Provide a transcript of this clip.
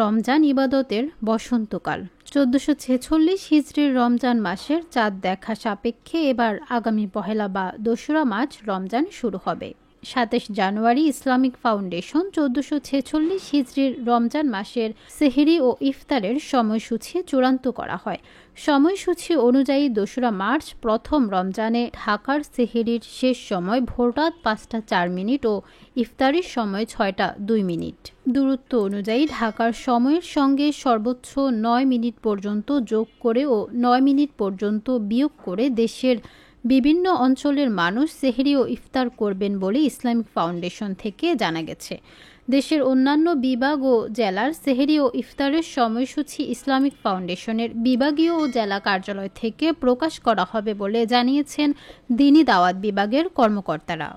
রমজান ইবাদতের বসন্তকাল। 1446 হিজরির রমজান মাসের চাঁদ দেখা সাপেক্ষে এবার আগামী পহেলা বা 2রা মার্চ রমজান শুরু হবে। 27 জানুয়ারি ইসলামিক ফাউন্ডেশন 1446 হিজরির রমজান মাসের সেহরি ও ইফতারের সময়সূচি চূড়ান্ত করা হয়। সময়সূচি অনুযায়ী 2রা মার্চ প্রথম রমজানে ঢাকার সেহরির শেষ সময় ভোররাত 5টা 4 মিনিট ও ইফতারের সময় 6টা 2 মিনিট। দূরত্ব অনুযায়ী ঢাকার সময়ের সঙ্গে সর্বোচ্চ 9 মিনিট পর্যন্ত যোগ করে ও 9 মিনিট পর্যন্ত বিয়োগ করে দেশের বিভিন্ন অঞ্চলের মানুষ সেহরি ও ইফতার করবেন বলে ইসলামিক ফাউন্ডেশন থেকে জানা গেছে। দেশের অন্যান্য বিভাগ ও জেলার সেহরি ও ইফতারের সময়সূচি ইসলামিক ফাউন্ডেশনের বিভাগীয় ও জেলা কার্যালয় থেকে প্রকাশ করা হবে বলে জানিয়েছেন দ্বীনি দাওয়াত বিভাগের কর্মকর্তারা।